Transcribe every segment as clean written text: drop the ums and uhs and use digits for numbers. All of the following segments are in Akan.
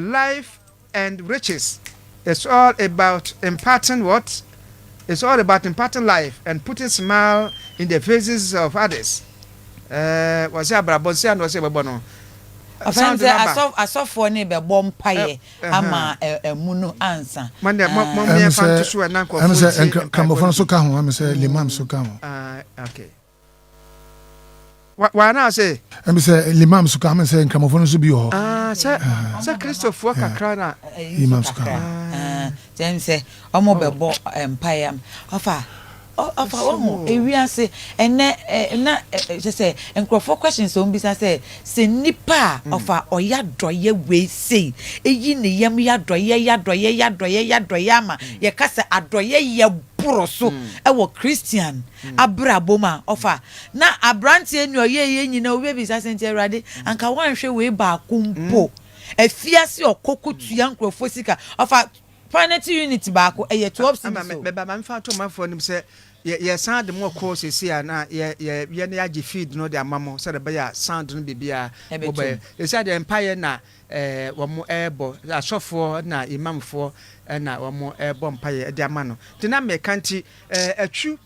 life and riches. It's all about imparting what? It's all about imparting life and putting smile in the faces of others. Was it Brabonsia and was it Bono? I saw for neighbor bomb pie. Ama muno answer. Monday, Mommy, found to sue an uncle. I'm saying, come from Sokamo. I'm saying, Limam Sokamo. Okay. Why now say? I'm saying, Limam Sokamo saying, come from Zubio. Sir Christopher Crana. Limam Sokamo. James say, I'm mobile empire. Of our own, we say, and just say, and for questions on business say, nipa of our oya droye way say, a yin yamia droyama, ya casa a droye ya buroso, our Christian, a braboma offer. Now a branch in your ye, you know, babies as in Terradi, and Kawan show way back kumpo, a fierce or cocoa to young Crofosica of our planetary unity back, a year 12 I'm far too much for him say. Sound the more courses here now. Yeah, feed no their mamma said about sound no be a they said the empire na one more airborne, a shop for na imam for and now one more airborne pie their mano. The name country a true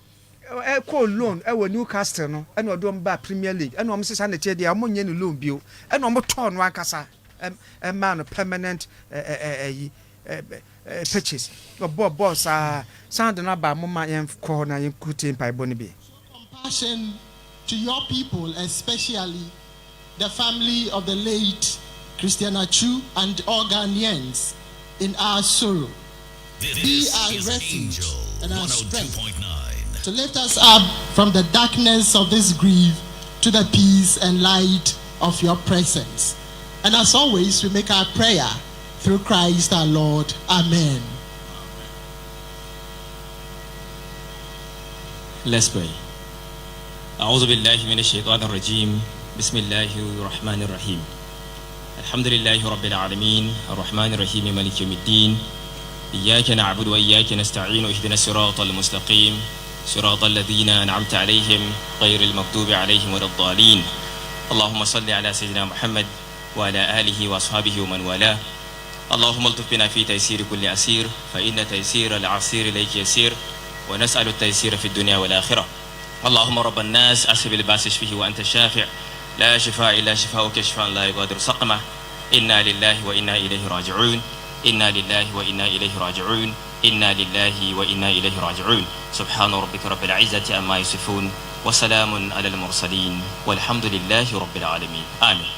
call loan, our Newcastle no, and we're doing by Premier League, and Mrs. Sanity, the Ammonian loan bill, and no more torn one casa, a man of permanent pitches. Boss sounding about Mama and corner in Kutin by Bonibi. Compassion to your people, especially the family of the late Christian Atsu and all Ghanaians in our sorrow. Be our refuge and our strength to lift us up from the darkness of this grief to the peace and light of your presence. And as always, we make our prayer through Christ our Lord. Amen. Let's pray. أعوذ بالله من الشيطان الرجيم. بسم الله الرحمن الرحيم. الحمد لله رب العالمين الرحمن الرحيم مالك يوم الدين. إياك نعبد وإياك نستعين اهدنا الصراط المستقيم صراط الذين أنعمت عليهم غير المغضوب عليهم ولا الضالين. اللهم صل على سيدنا محمد وعلى آله وأصحابه ومن والاه. اللهم الطف بنا في تيسير كل أسير فإن تيسير العسير إليك يسير ونسأل التيسير في الدنيا والآخرة. اللهم رب الناس أسف الباس اشفه وأنت الشافع لا شفاء إلا شفاؤك شفاء لا يغادر سقما. إنا لله وإنا إليه راجعون. إنا لله وإنا إليه راجعون. إنا لله وإنا إليه راجعون. سبحان ربك رب العزة عما يصفون وسلام على المرسلين والحمد لله رب العالمين. آمين.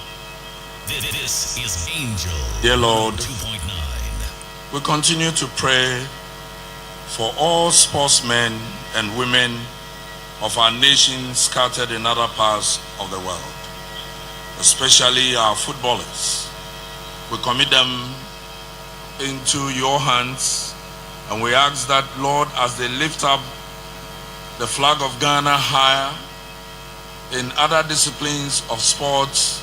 This is Angel. Dear Lord, 2.9. we continue to pray for all sportsmen and women of our nation scattered in other parts of the world, especially our footballers. We commit them into your hands, and we ask that, Lord, as they lift up the flag of Ghana higher in other disciplines of sports,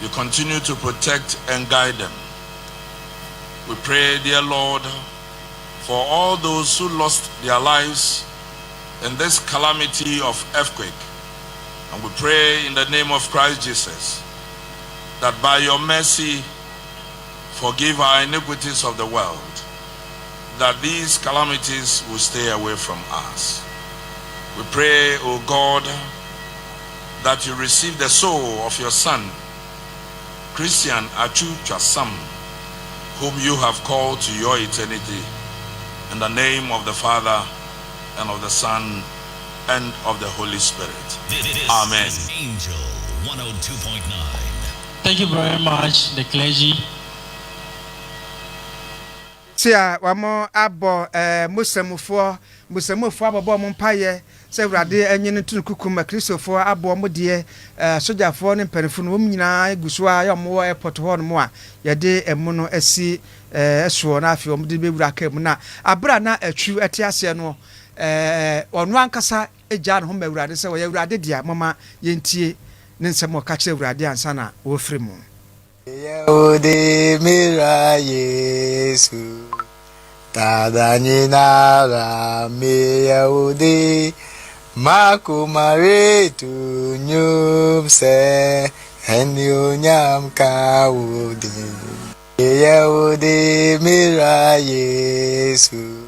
you continue to protect and guide them. We pray, dear Lord, for all those who lost their lives in this calamity of earthquake. And we pray in the name of Christ Jesus that by your mercy forgive our iniquities of the world, that these calamities will stay away from us. We pray, O God, that you receive the soul of your son, Christian Atsu Chasam, whom you have called to your eternity, in the name of the Father, and of the Son, and of the Holy Spirit. Amen. This is Angel 102.9. Thank you very much, the clergy. Tia wamo abo musamufo ababo mompaye se wrade anyene tunu kukuma kristofo abo modie sojafo ne mpanifo no nyina eguso a yomo airport ho no mo a yede emu no asi eso na afi omde bewura ka mu na abra na atwu atiase no onu ankasa egya no ho mawurade se wo yawurade dia mama yentie ne nsemo ka kire wurade ansa na wo firi mu Yehudi mira Yesu Tadani nara mi Yehudi Makumare tu nyumse Enyo nyam kaudi Yehudi mira Yesu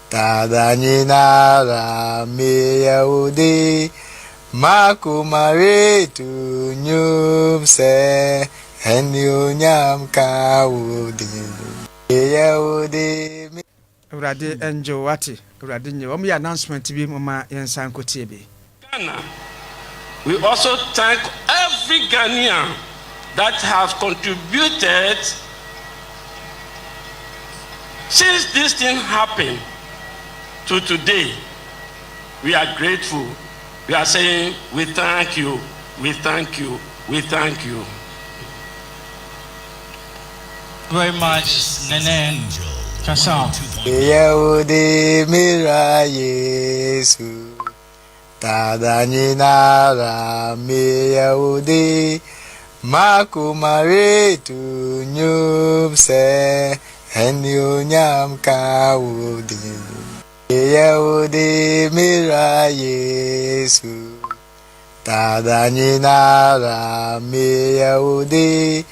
Tadanyinara mi Yehudi Makumaritu nyumse Enyunyam kawudi Yehudi Urade enjo wati urade nye omo announcement bi mama yensan kotie bi Ghana. We also thank every Ghanaian that has contributed since this thing happened to today. We are grateful. We are saying, we thank you, we thank you, we thank you. Very much, Nene. Kasam. Yehudi mira Yesu Tadanyinara mi Yehudi Makumaritu nyumse Enyunyam kawudi Yehudi mira Yesu Tadanyinara mi Yehudi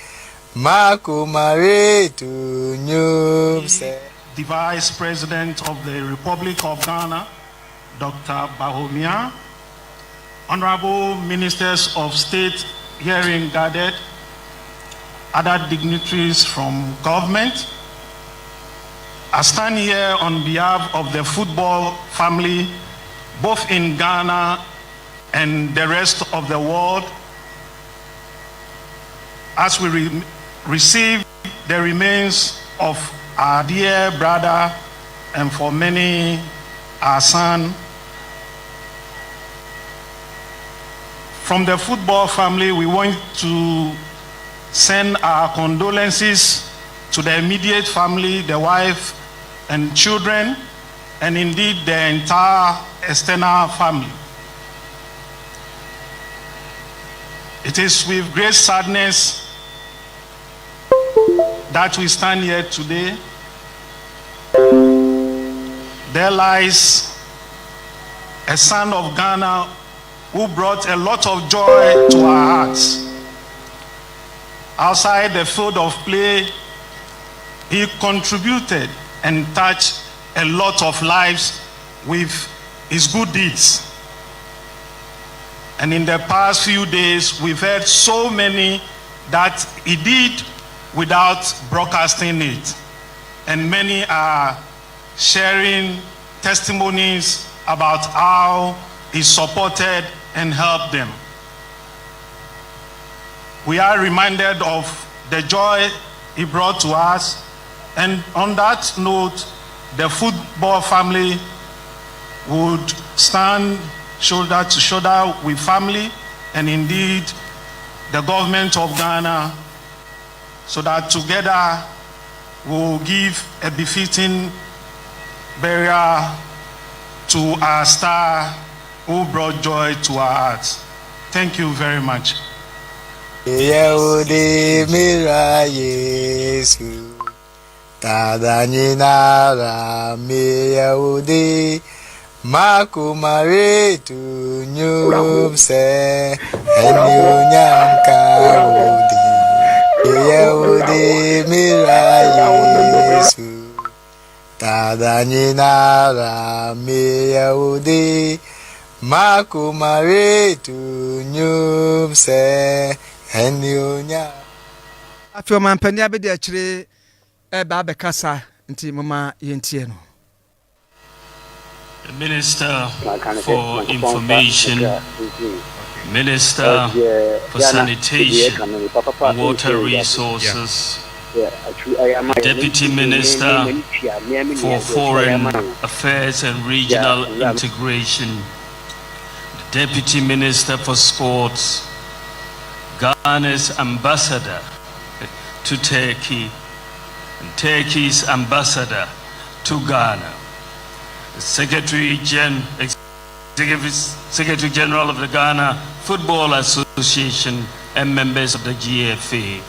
Makumaritu nyumse. The Vice President of the Republic of Ghana, Dr. Bawumia, Honorable Ministers of State here in Dεαd, other dignitaries from government. I stand here on behalf of the football family, both in Ghana and the rest of the world, as we receive the remains of our dear brother, and for many, our son. From the football family, we want to send our condolences to the immediate family, the wife and children, and indeed the entire external family. It is with great sadness that we stand here today. There lies a son of Ghana who brought a lot of joy to our hearts. Outside the field of play, he contributed and touched a lot of lives with his good deeds. And in the past few days, we've heard so many that he did without broadcasting it. And many are sharing testimonies about how he supported and helped them. We are reminded of the joy he brought to us. And on that note, the football family would stand shoulder to shoulder with family and indeed the government of Ghana, so that together we'll give a befitting burial to our star who brought joy to our hearts. Thank you very much. Yehudi mira Yesu Tadanyinara mi Yehudi Makumaritu nyumse Enyunyam kawudi Yehudi mira Yesu Tadanyinara mi Yehudi Makumaritu nyumse Enyunyam. afio mampani abedi akire ba bekasa nti mama yentie no. The Minister for Information, Minister for Sanitation and Water Resources, Deputy Minister for Foreign Affairs and Regional Integration, the Deputy Minister for Sports, Ghana's Ambassador to Turkey, and Turkey's Ambassador to Ghana, the Secretary General of the Ghana Football Association and members of the GFA,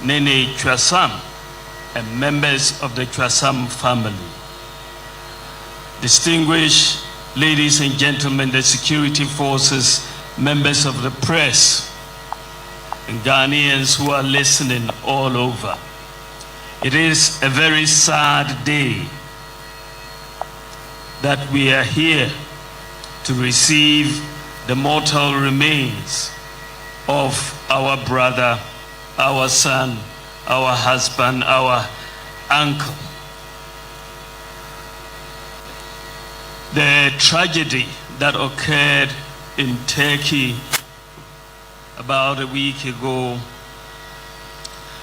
Nene Twasam and members of the Twasam family, distinguished ladies and gentlemen, the security forces, members of the press, and Ghanaians who are listening all over. It is a very sad day that we are here to receive the mortal remains of our brother, our son, our husband, our uncle. The tragedy that occurred in Turkey about a week ago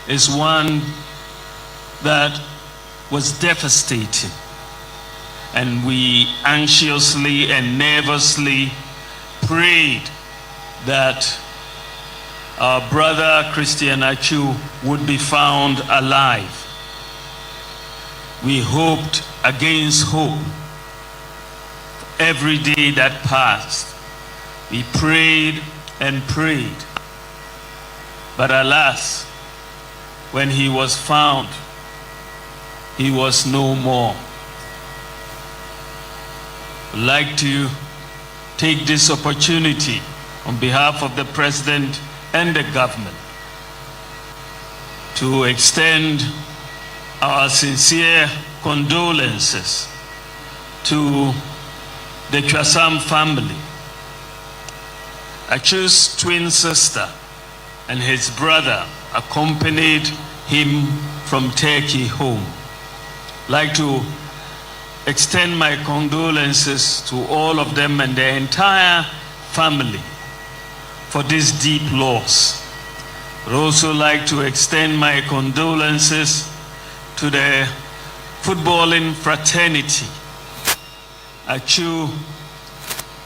is one that was devastating, and we anxiously and nervously prayed that our brother Christian Atsu would be found alive. We hoped against hope. Every day that passed, we prayed and prayed. But alas, when he was found, he was no more. I'd like to take this opportunity on behalf of the President and the government to extend our sincere condolences to the Chwasam family. Atsu's twin sister and his brother accompanied him from Turkey home. I'd like to extend my condolences to all of them and their entire family for this deep loss. I'd also like to extend my condolences to the footballing fraternity. Atsu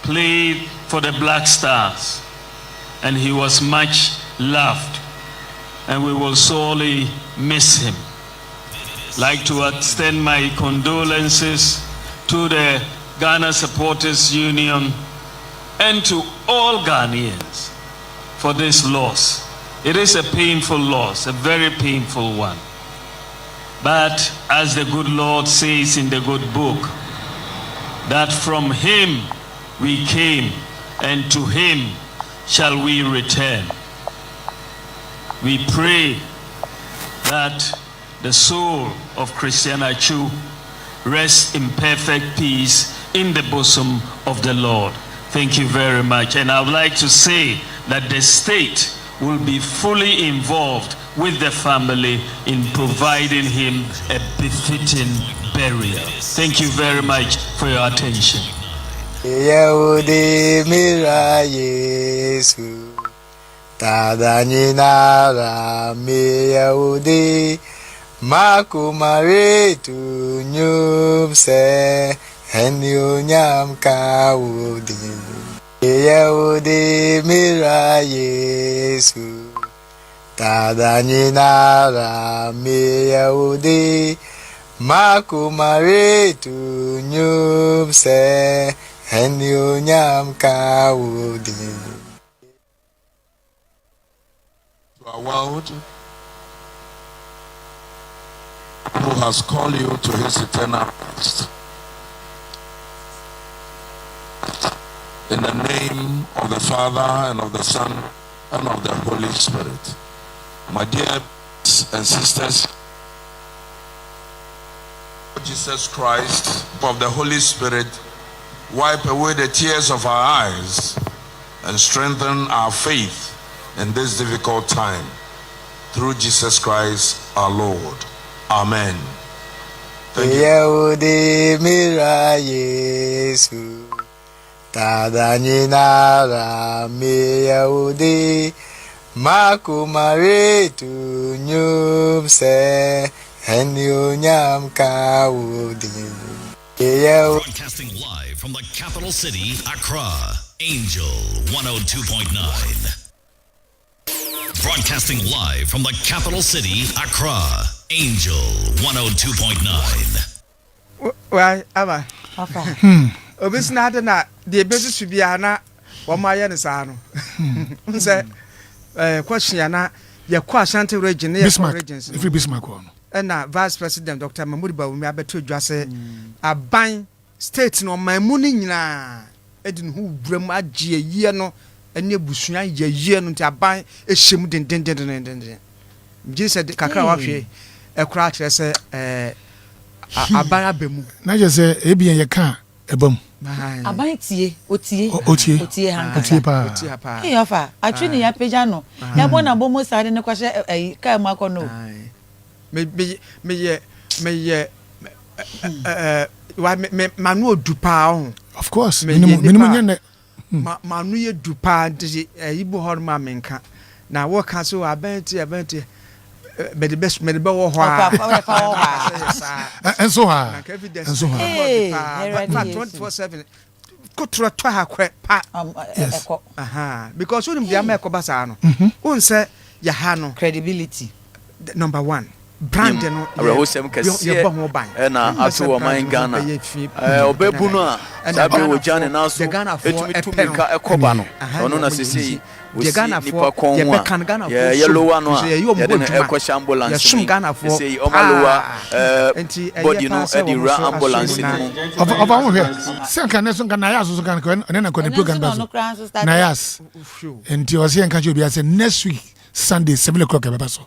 played for the Black Stars, and he was much loved, and we will sorely miss him. I'd like to extend my condolences to the Ghana Supporters Union and to all Ghanaians for this loss. It is a painful loss, a very painful one. But as the good Lord says in the good book, that from him we came and to him shall we return. We pray that the soul of Christian Atsu rests in perfect peace in the bosom of the Lord. Thank you very much. And I would like to say that the state will be fully involved with the family in providing him a befitting burial. Thank you very much for your attention. Yehudi mira Yesu Tadani nara mi Yehudi Makumare tu nyumse Henyo nyam kawudi Yehudi mira Yesu Tadani nara mi Yehudi Makumare tu nyumse Henyo nyam kawudi. To our world, who has called you to his eternal rest. In the name of the Father and of the Son and of the Holy Spirit. My dear brothers and sisters, Jesus Christ, of the Holy Spirit, wipe away the tears of our eyes and strengthen our faith in this difficult time. Through Jesus Christ our Lord. Amen. Thank you. Yehudi mira Yesu Tadani nara mi Yehudi Makumare tu nyumse Henyo nyam kawudi. Broadcasting live from the capital city, Accra, Angel 102.9. Broadcasting live from the capital city, Accra, Angel 102.9. Well, Ava. Papa. Obisna na de besu bia na wo ma ye ne saa no. Nse question na ye kwa Ashanti region ye regions. If Bismarck one. Na Vice President Dr. Mahmoud Bawumia beto dwase aban state no mamu ni nyina edin hu bram agye yie no ene busua yie no nti aban ehyem den. Jesus kakra wa hwe ekura kire se abara bemu na je se ebien ye kan ebam aban tie otie hanka otie pa eh ofa atwi ne ya peja no ya bona bo mo sare ne kwahye kai makọ no me manu odupa ho of course minimum nyene manu ye dupa de ibu hor ma menka na wo ka so abenti me the best me the wo ho enso 24/7 kotro to ha kwe pa because unim dia ma ekobasa no unse ya ha no credibility number 1 brand no awehosem kese na ato wo man Ghana obebu no a sabe wo jane na so etumi tumika ekoba no ono na sisi the Ghana for yellow one ya de ekwa ambulance say omalowa body no e di ra ambulance ni mu of am here say kan so kan na ya so kan na ko the program na yas enti o say kan jo bia say next week Sunday 7:00 ebaso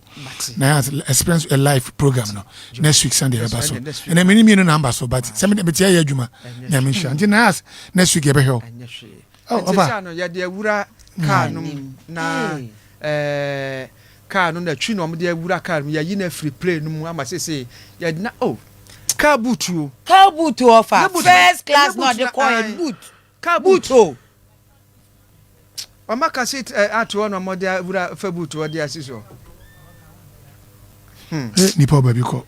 na yas experience a live program no next week Sunday ebaso and many no number so but some be tia ya adwuma na me sha enti na yas next week ebe hwe over ya de awura car no na car no na twi no de awura car ya yi na free play no mu ama say ya na car boot offer first class not the coin boot car boot Mama ka sit atu ono mo de awura fa boot o de asiso nipa baby ko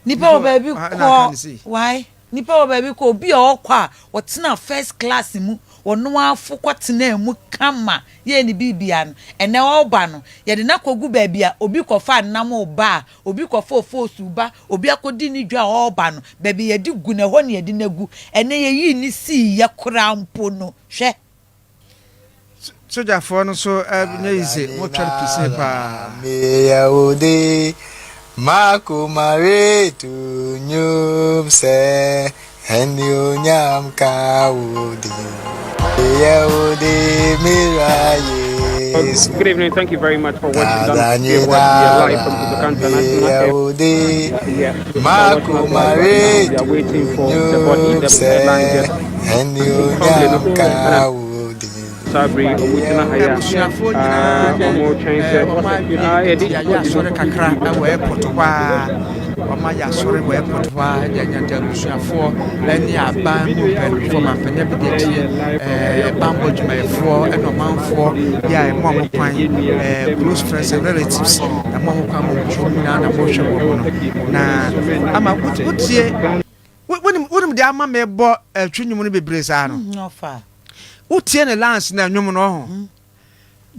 why nipa baby ko bi o kwa wotena first class mu wono afo kwatena mu kama ye ni bibia no ene oba no ye de na kogu baabia obi kofa nam oba obi kofa ofosu ba obi akodi ni dwa oba no baabi ye di gu na ho ne ye di nagu ene ye yi ni si ye kora mpo no hwe soja for no so nyeize mo try pise pa me ya ode makumare tu nyumse henyo nyam ka ode ya ode miraye. Good evening. Thank you very much for what you've done. We are live from Kotoka International Airport. We are waiting for the body, the airline just Sabri omutena haya omo change ya sore kakra na airport kwa mama ya sore we airport kwa ya nyanja busuafo eni aban mo for mapenya bi de tie bambo jumayefo eno manfo ya mo kwan close friends and relatives na mo kwa mo chumina na mo hwe no na ama utie wonim de ama me bo twinwum no bebre sa no no fa utie ne lance na nwom no ho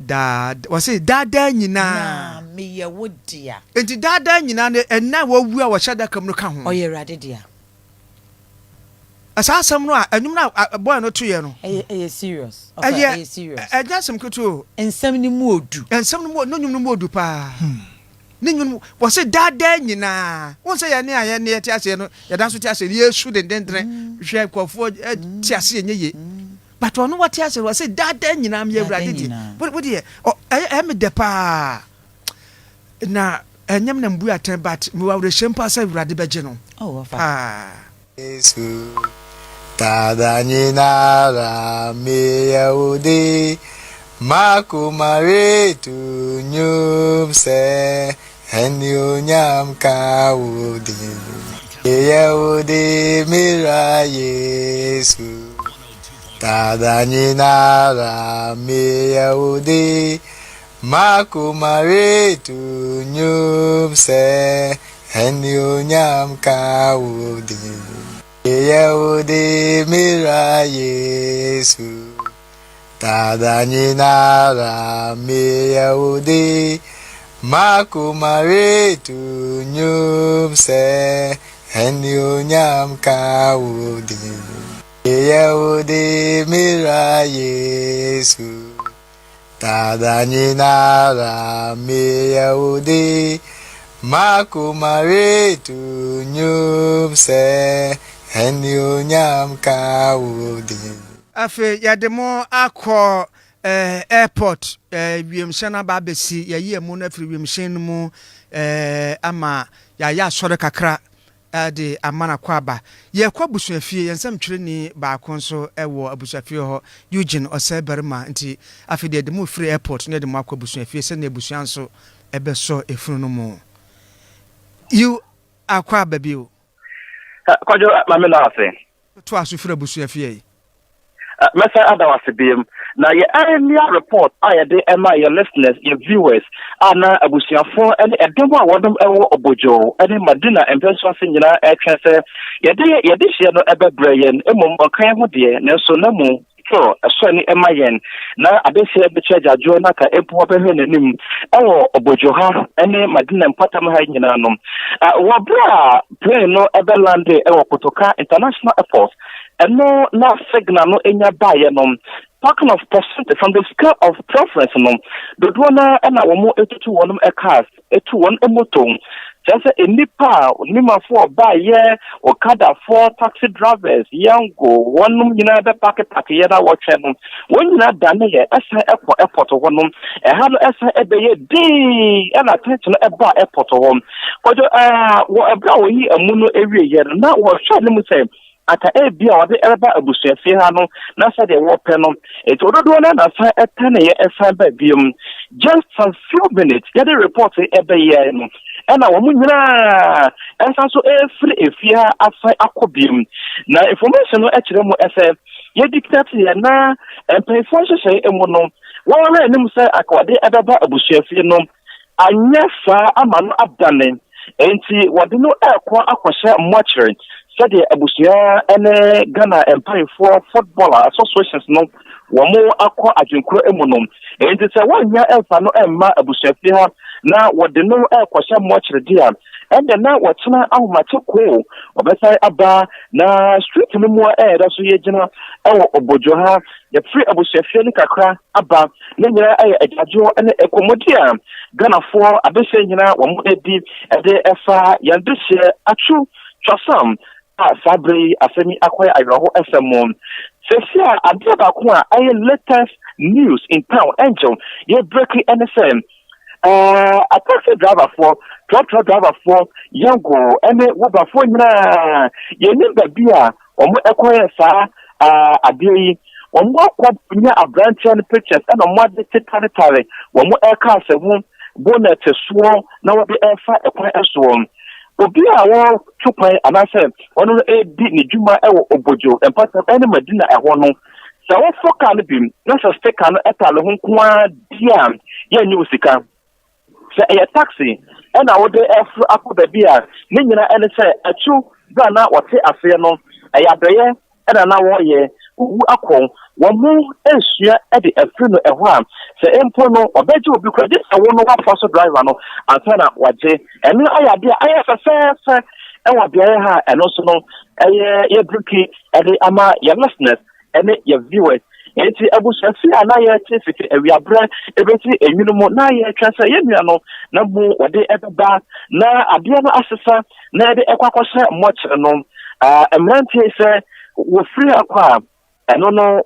Dεαd wase dada nyina me ye wodia enti dada nyina ne enna wawu a wo hyada kam no ka ho oyerade dia asasam no a enwum na boy no to ye no serious okay serious ejasem kuto ensam ni mu odu no nwum no mu odu pa ne nwum wase dada nyina won se ye ne aye ne ye ti ase no ye dan so ti ase yesu dendendre hwe kwafo ti ase enye but ono what ase wase dada nyina am ye wurade di what dey me depa na enyam na mbu atan but me wa wure shempa sa wurade beje no Yesu tada nyina ra me ya ode makumare tu nyumse henyo nyam ka ode ya ode mira Yesu tada nyina ra me ya ode makumare tu nyumse henyo nyam ka ode ya ode mira Yesu tada nyina ra me ya ode makumare tu nyumse henyo nyam ka ode ya ode mira Yesu tada nyina ra me ya ode makumare tu nyumse henyo nyam ka ode afe yademo akọ airport wiemshana ba besi yayi emu na firi wiemshen mu ama ya sɔre kakra de amana kwaba ye kwa busuafie yensam twireni ba konso ewo abusuafie ho Eugene Oseberma nti afide de mu free airport ne de mu akwa busuafie se na busuanso ebeso efunu no mu you akwa babio kwajo mamela ase to asufira busuafie mesa adawase biem na ye area report ayede ema your listeners your viewers ana abusuafo ene edemo a wodom ewo obojo ene madina empeso nyina etwese yede hye no ebebrayen emom okan ho de na so na mu so eso ni ema yen na abesia becheja jo na ka epo behwe nanim ewo obojo ha ene madina mpatam ha nyina no wobra plane no ebelande ewo Kotoka International Airport eno na signal no enya baye no talking of percentage from the scale of preference no the dona na wo mo etutu wonum cars etu won emoto just a nipa nima for baye okada for taxi drivers yango wonum nyina be pack ye na wo twem won nyina dane ye esa airport wonum ha no esa ebeye di na tension eba airport won kojo wo ebra wo yi amu no ewie ye na wo hwa ne mu say ata ebia wode ereba abusuafie ha no na sa de wo pe no etododo na sa etane ye efa ba biom just some few minutes get the report ebe ye no na wo nyina ensa so free efia afa akobiom na information no ekire mu efe ye dictate ye na empefo hye emu no wo re nim say akwade ebeba abusuafie no anya fa ama no abdane enti wode no ekwa akwhye mortuary said abusia ene Ghana Empire for Footballer Associations no womo akọ adwenkro emunom enti se wanya elfa no emma abusuafie ha na wode no ekọhye mochre dia ende na wotena ahomache ko obesai aba na street no mu da so yegina ewo obojo ha ye free abusuafie ni kakra aba na nyira aye ajajo ene ekomodia Ghana for abese nyina womo edi ede efa yandehye Atsu Twasam Sabri Asemi Akwai Ayroho FM. Sesia Adia Kwa aye latest news in town Angel ye breaking NSM. A taxi driver for truck driver for Yango ene waba for na ye nimba bia omo ekwa sa adie omo kwa nya abrantian pictures and omo de titare omo eka asemu bonnet so na wode efa ekwa eso obi a wo tupai anase ono di ni djuma ewo obojo empata ene madina eho no se wo foka no bim na se sticker no etale ho kwa dia ya nyu sika se e taxi ena wo de efru akoda bia ni nyina ene se Atsu na wote afe no e yadoye ena na wo ye wu akon wo mu esua e de efru no eho a se empo no obeje obi kwa de se wo no wa force driver no antana waje ene ayade ayefefe ewa bia ha eno so no ye bruki e de ama your listeners ene your viewers enti abusuafi ana ye tefiti ewiabra ebeti enwunumo na ye twasa ye nua no na bu wode ebeba na ade no asesa na de ekwakose mochre no emrantie se wo free akwa eno no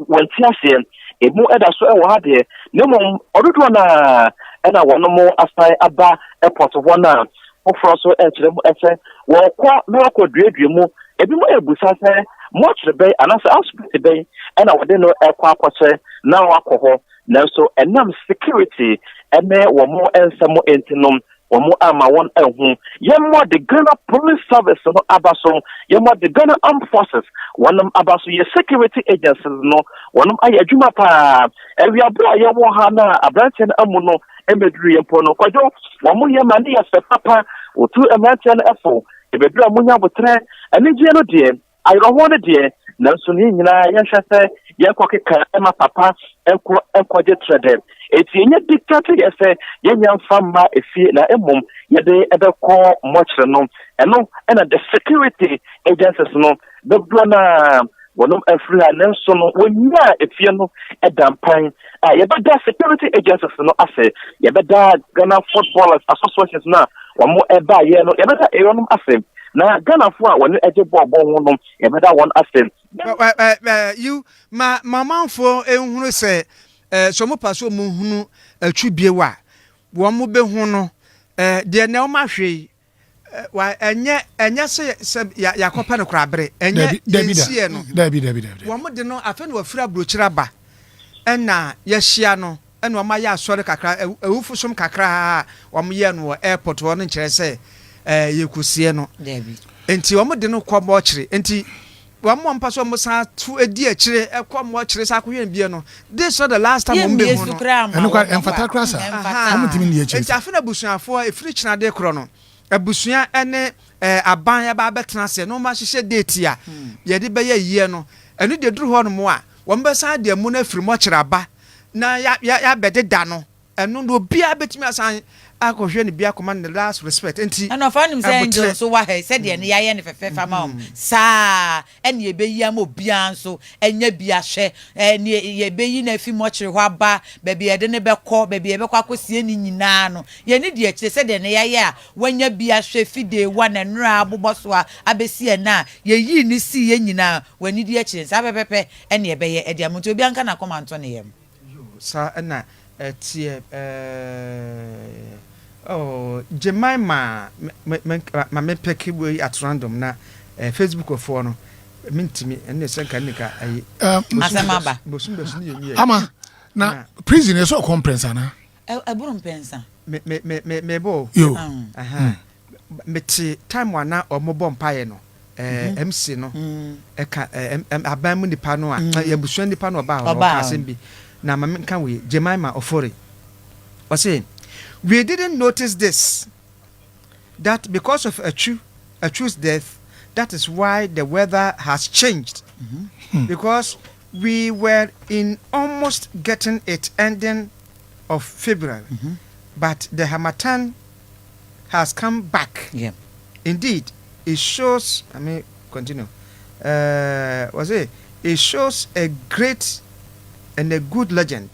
wanti ase emu eda so ewo ha de nemo ododo na ena wono mo asai aba airport wona ofro so ekire mu efe wo kwa na ko duedue mu ebi mo ebusa se mochre be anase hospital be ena wode no ekwa akose na wakọ na so enam security eme wo mo ensamo entinom womo ama won ehu yemmo the Ghana Police Service no abaso yemmo the Ghana Armed Forces wonum abaso ye security agencies no wonum aye adwuma pa ewi abra yemmo ha na abranten amu no emedru yempo no kwajo womo yema ne ye papa otu emranten efo ebedru amunya botre anigye no de ayroho no de nanso ni nyina yehwese yekokeka ema papa ekwaje trade eti enye dictate yese yenya mfama efie na emom yede ebekọ mochre no eno ena the security agencies no the blona wonom afria nenso no wonya efie no edampan yebeda security agencies no afe yebeda Ghana Footballers Associations na womo eba ye no yebeda eyonom afe na Ghana fo a wonu eje bobo ho no yebeda won afe you mamanfo ehunu se so mo paso mo hunu atwibie wa wo mo be hu no de na o ma hwe wa enya se ya kopa no krabre enya ensie no Dabi wo mo de no afa no wafira brochira ba ena ya hia no ena ma ya asore kakra ewufu som kakra wo mo ye no airport wo no nkere se yekusie no Dabi enti wo mo de no kwa mo kire enti wo mo mpa so mo sa tu edi akire kwa mo kire sa ko hwen bie no this was the last time mo be ho no eno kwa emfata krasa am timi ne akire enti afa na busuafo efiri kina de kro no abusua ene aban ya ba betena se no ma hyehyɛ date ya ye de be ye no enu de duru ho no mo a wo mbesa de mu na afiri mo kyeraba na ya bededa no enu no bia betimi asan akohwe ne bia command the last respect enti and of anim say angel so wa he said de ne ya ye ne fefe ma sa ene ye beyi am obia nso enya bia hwe ne ye beyi na afi mo kyere ho aba ba bia de ne bekọ ba bia bekọ akosie ni nyina no ye ne de akire said de ne ya ye a wanya bia hwe fide wa na nra aboboso a abesi na ye yi ni si ye nyina wani de akire sa pepepe ene ye beye e de amonto obi anka na komanto ne yem sa na tie Jemima me peki we at random na Facebook of no mintimi ene senka nika ayi asamaba bosum ni ama na prison is so comprehensive na eburu pensa me bo yo meti time wana omobọ mpaye no MC no eka aban mu nipa no a yabusu nipa no ba ho ka sembi na ma kan we Jemima Ofori o say we didn't notice this, that because of Atsu's death, that is why the weather has changed. Because we were in almost getting it ending of February, but the Harmattan has come back. Yeah. Indeed, it shows, I mean, continue. It shows a great and a good legend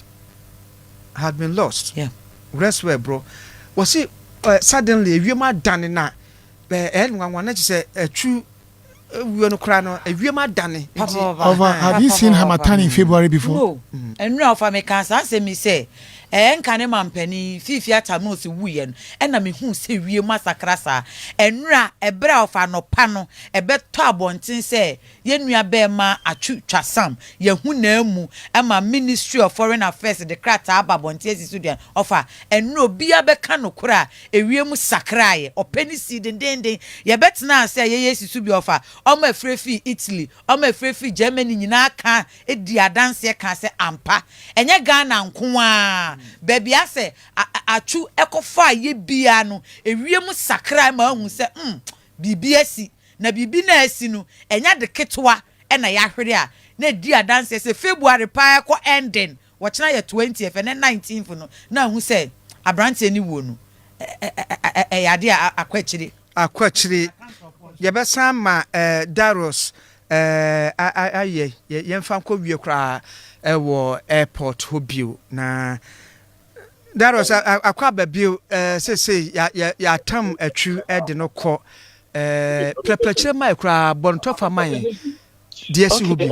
had been lost. Yeah. Rest well, bro. Was it suddenly we ma done na one say a true we no cry no we ma done have you seen Harmattan in February before? No. And no for me can say me say nkane mampani fifi atamo se wuye no na me hu se wie masakra sa enra ebra ofa no pa no ebeto abonten se yenua be ma atwu twasam ye hu na mu ama Ministry of Foreign Affairs de krata ababonten asisudian ofa enra obi abeka no kora ewie mu sakraye opani si den ye betena se ye yesisu bi ofa omo afrefi Italy omo afrefi Germany nyina ka edi adanse ka se ampa enye Ghana nkoa baby ase Atsu ekofa ye bia no ewiem sakra ma hu se bibi asi na bibi na asi no enya de ketwa na ya hwere a na di adanse se February pa ko ending wo kina ye 20th and 19th no na hu se abrante ni wo no yade akwachiri ye besan ma Daros aye ye mfa ko wie kra ewo airport hobio na Daros akwa babio say ya tam Atsu de no ko prepare mai kra bonto fa mai de asi hobio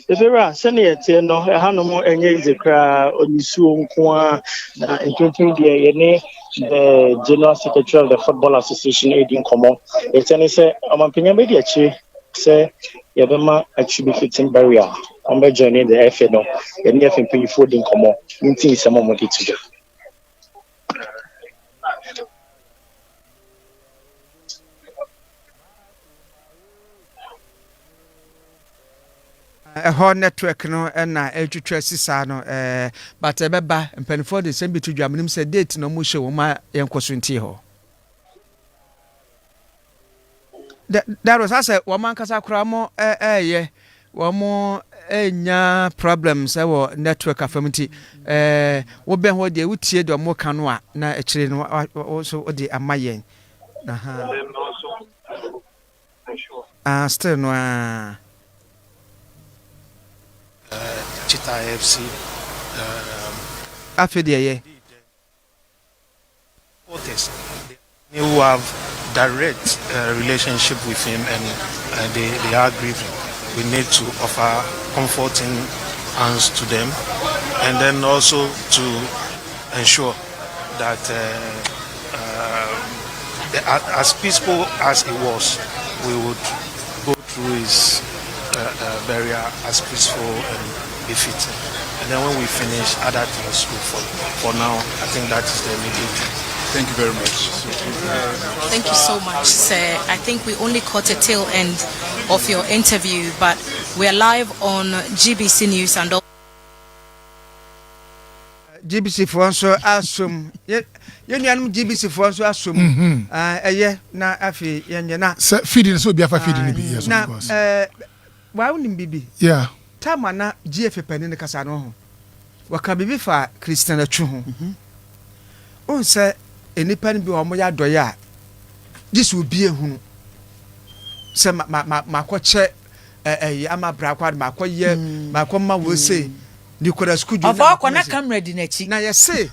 evera sene tie no ha no mo enye izekra onisuo nko a na entontin de ye ne the General Secretary of the Football Association Edin Komo. It's any say, Amampina Media Chi say, Yabama Atsu be fitting barrier. I'm joining the FNO, and the FNP food in Komo. Minting some more to do. A whole network no na etwetwa sisa no but ebeba mpanifo de sembi to dwamnim se date no mo hye wo ma yenkoso nti ho that was as wo man kasa kura mo ye wo mo enya problems wo network afamti wo ben ho de wutie de mo kanu a na ekire no so de amayen still no Chita FC Afedie who have direct relationship with him and they are grieving. We need to offer comforting hands to them and then also to ensure that as peaceful as it was, we would go through his burial as peaceful and befitting. And then when we finish, other things will follow. For now, I think that is the immediate thing. Thank you very much. Thank you so much, sir. I think we only caught a tail end of your interview, but we are live on GBC News and all. GBC for so asum. Yenu GBC for so asum. Na afi yenye na. Feeding so be afa feeding be yes of course. Na wa unim bibi. Yeah. Tama na GF pani ne kasa no ho. Waka bibi fa Christian Atsu ho. Onse enipa ni bi o mo ya doye a this will be ehunu. Se makoche ama bra kwa makoye makoma wo say Nicolas Kudu of na camera di na chi na ye say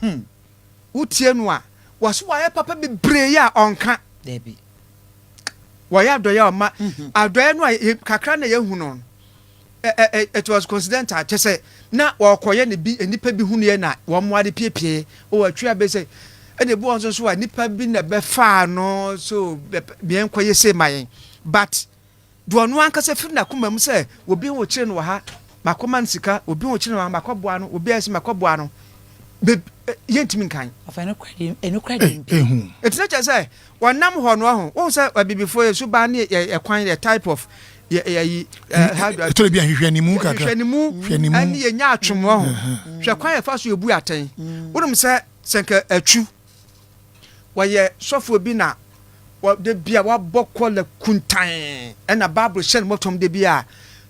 utie no a waso wa papa be brey a onka debi wa ya doye o ma adoye no kakra na ye hu no it was coincidental to say na wa koye ne bi enipa bi hunu ye na wo mo ade piepie o atwa be say e de bo onso so wa nipa bi na be fa no so bien koye say mayen but do no anka se firi na kuma mu say obi wo kire no wa ha makoma nsika obi wo kire no makoboa no obi asi makoboa no yentimi nkan afa eno kwade it's not just say wonam ho no ho wo say abibifo ye so ba ne ye kwan the type of how do I to be hwehwe ni mu kakra hwehwe ni mu ani ye nya atwom ho hwe kwan ye fa so ebu aten wonum say senka Atsu wa ye sofo bi na de bia wa bokole kuntan na bible shen motom de bia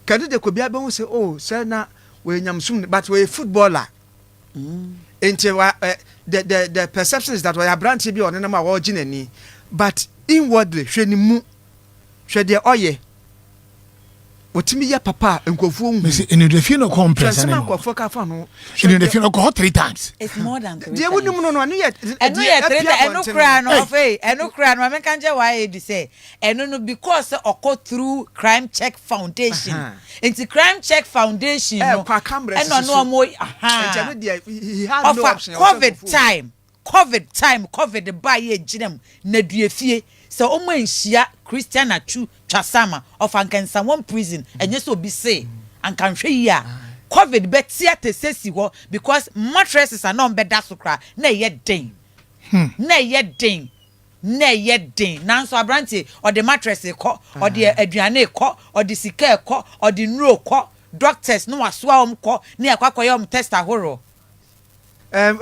kade de ko bia be hu say oh say na we nyamsum but we footballer enti wa the perception is that we are branch bi on na ma wa oginani but inwardly hwe ni mu hwe de oye otimi ya papa enkofu hu me in the feel no compress anymore enkofu ka fa no in the feel no go 3 times it's more than 3 de wonu mu no yet enu ye 3 enu kra no of enu kra no me kan je why e say enu no because okko through crime check foundation into crime check foundation no eno no mo he had no option covid buy e ginam na duefie so omo enhia Christian Atsu Twasama of Ankensa one prison and yes obi say ankanhwe yi a covid betia te sesi ho because mattresses are not better so kra na ye den nanso abranti or the mattress ko or the aduane ko or the sika ko or the nro ko doctors no wasoa ko na yakwakoye test ahoro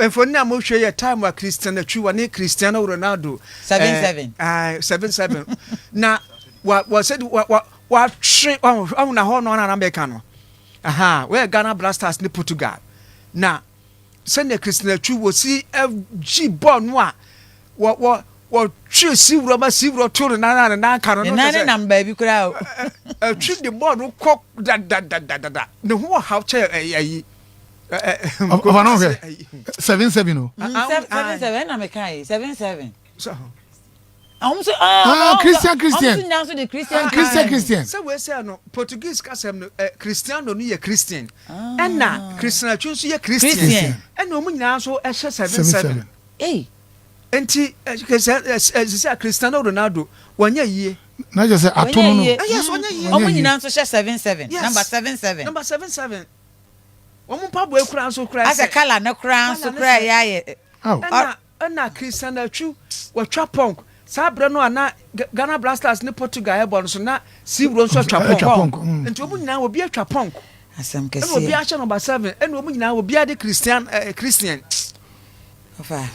for na mo hwe ye time wa Christian Atsu wa ne Cristiano Ronaldo 77 na wa said wa three on na ho no na America no we Ghana Blasters ni Portugal na send the Christian Atsu wo si G ball no a wa three si wuro to na ka no na number bi kura Atsu the ball no kok da ne ho how che ayi 77 no 77 na me kai 77 so Christian the Christian so we say no Portuguese kasem no Cristiano no ye Christian and na Christian Atsu so ye Christian and no nyina so e 77 enti say Cristiano Ronaldo wanya yie na just say atono no yes wanya yie omo nyina so 77 number 77 omo pa boy kura so kura asa kala na kura so kura ya ye na Christian Atsu wa twapong sabre no ana Ghana Blasters ni Portugal e bon so na sibro so twapong enti omo nyina obi atwapong asem kese obi a number 7 ene omo nyina obi ade Christian ofa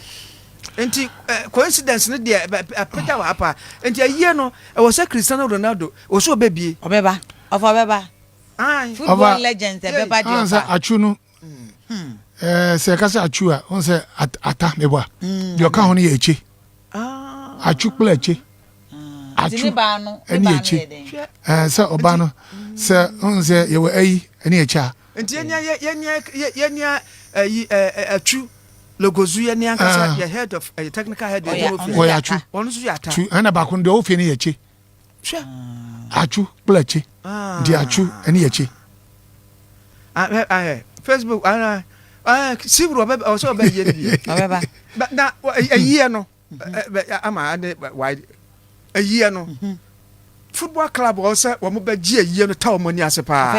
enti coincidence ne de apeta wa apa enti aye no e wo se Cristiano Ronaldo wo so obebie obeba football legends ebeba di ofa Atsu no se kasa Atsu a on se ata meboa de oka ho ne ye eche Atsu kpla eche Atsu eni eche se oba no se on se ye we ayi eni eche a enti yenya Atsu logozu ye ni anka the head of technical head of Atsu onu so yata ana ba kun de o fe ni eche Atsu kpla eche di Atsu eni eche Facebook sibro o so ba ye ni obeba na ayi no ama why a year no football club also wo mo ba gi a year no ta mo ni ase pa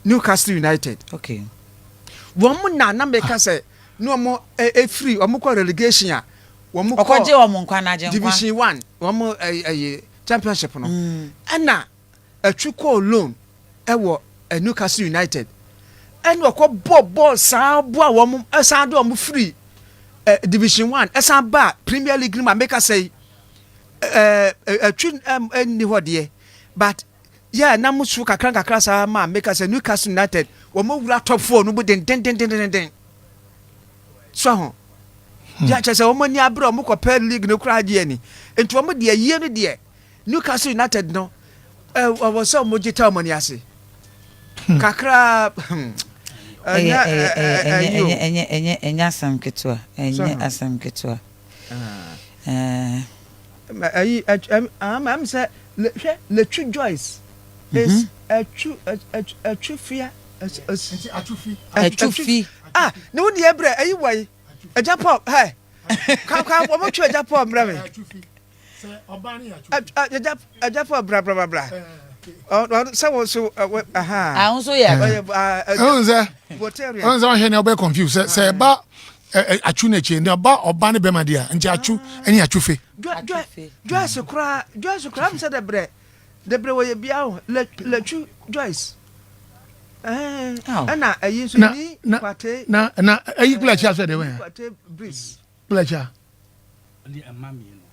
Newcastle United okay wo mo na make say no mo free wo mo ko relegation a wo mo ko okoje wo mo nkwa na je nkwa Division 1 wo mo championship no ana atwu ko loan wo Newcastle United and wako ball sa bo a wo mo san do mo free Division 1 esa ba Premier League ma make say atwi ni hodie but yeah na musu kakra sa ma make say Newcastle United wo mo wura top 4 no bu den so ho ya chese wo mo ni abro mo ko Premier League no kura die ni enti wo mo de yie no de Newcastle United no wo so mo jita mo ni ase kakra enye asam ketua I'm say le true Joyce is Atsu fear Atsu no the ebre ayi why a Japan hey come what much a Japan brave a Japan bra someone so I also yeah onza he na be confused say ba Atsu na che na ba oba ne be ma dia nti Atsu eni Atsu fe Joyce kra am say the bre we bia le True Joyce ana ayi so ni kwate na ayi plecha so de we kwate breeze plecha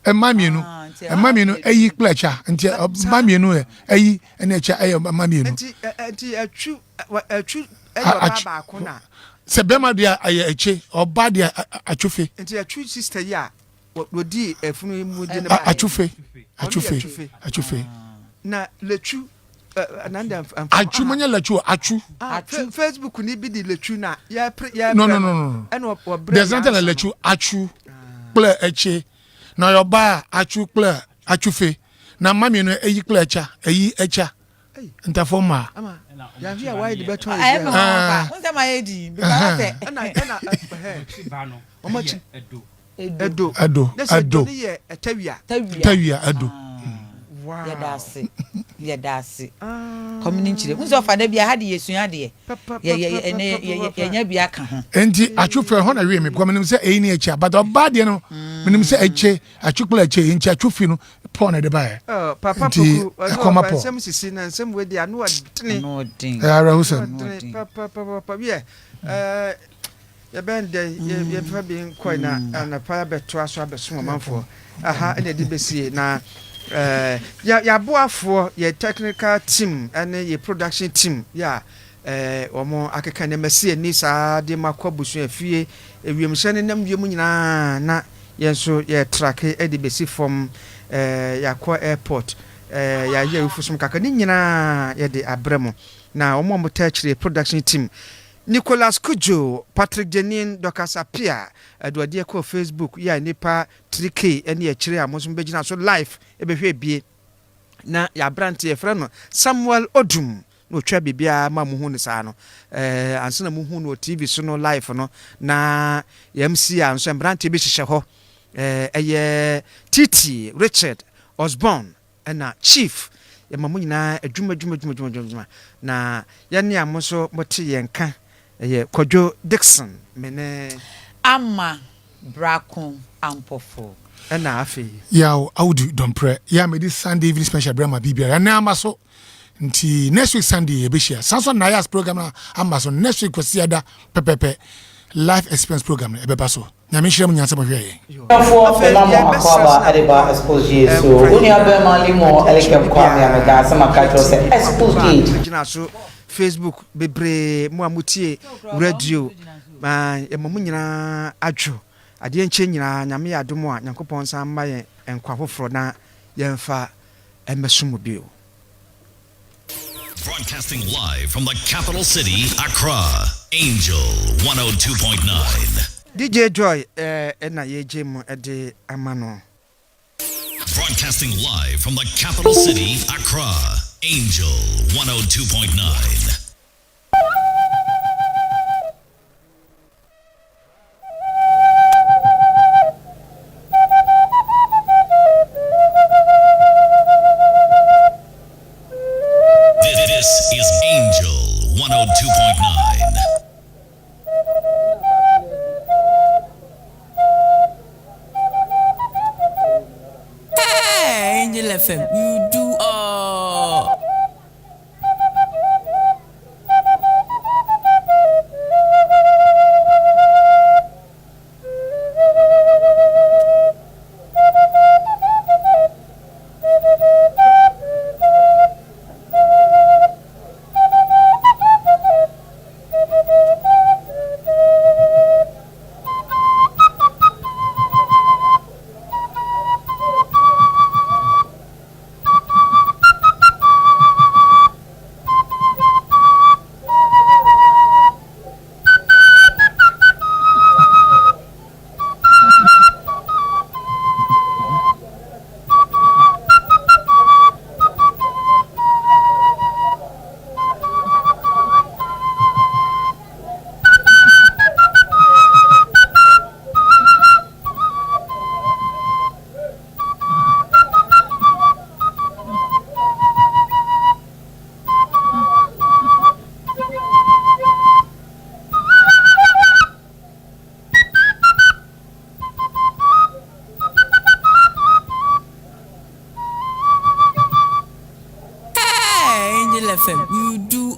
Emamienu ayi plecha nti mamienu ayi ene cha ayi mamienu nti Atsu ba ko na se bema dia ayi eche oba dia Atsufe nti Atsu sister ya wodi efunu mu de na Atsufe na lechu ananda Atsu manya lechu Atsu Facebook ni bi di lechu na ya no and there's nothing like lechu Atsu play eche na yoba Atsu play Atsufe na mami no eyi play echa eyi echa ntafoma ama ya via why the better is unta ma edi because na bano omachi Edo ye tawia Edo wow ya dase community le unso fa da bia ha de yesua de ye nya bia ka ho enti Atsufe ho na wi me ko menim se eyi ni echi but oba de no menim se eche Atsukula eche enti Atsufi no po na de ba papa poku sem sisi na sem we dia no odin ara husa papa ye ya bende ye fa bi nkoi na pa beto aso abeso manfo aha ene de besie na ya boafo ye technical team ene ye production team ya omo akeka ne masie ni sa de makobusu afie ewiemhye ne nam wiem nyina na yenso ye track e de besi from yakwa airport ya ye ufusum kaka ni nyina ye de abremo na omo mo technical production team Nicholas Kujo, Patrick Jenin, Dokasa Pia, Edward ko Facebook, ya nipa 3K, eni e chire amosun begina so live ebehwe bie. Na ya brand ye frano Samuel Odum, no twa bibia ma mu hu ne sa no. Ansana mu hu no TV so no live no na MC anso brand bi hihye ho. Eye Titi Richard Osborne na Chief ya mamu nyina adwuma na ya ne amoso mote yenka Kojo Dixon mene ama brakon ampofo na afi ya audu don pre ya me this Sunday evening special brama bibia na amaso nti next week Sunday ebeshia sanso na yas program na amaso next week kwasiada pepepe life experience program ebeba so nyame hire mu nyansa mohwe ye for felamo akwaba adeba Xposed so oni abema limo elekem kwa me amega sama katro se Xposed gina so Facebook bebre mu amutie radio ma emamu nyina adwo ade enche nyina nyame ya adomo a Nyankopon san ma ye enkwa foforo na yemfa emesumu bio. Broadcasting live from the capital city, Accra, Angel 102.9. DJ Joy na yeje mu de amano. Broadcasting live from the capital city, Accra, Angel 102.9. FM, you do FM, you do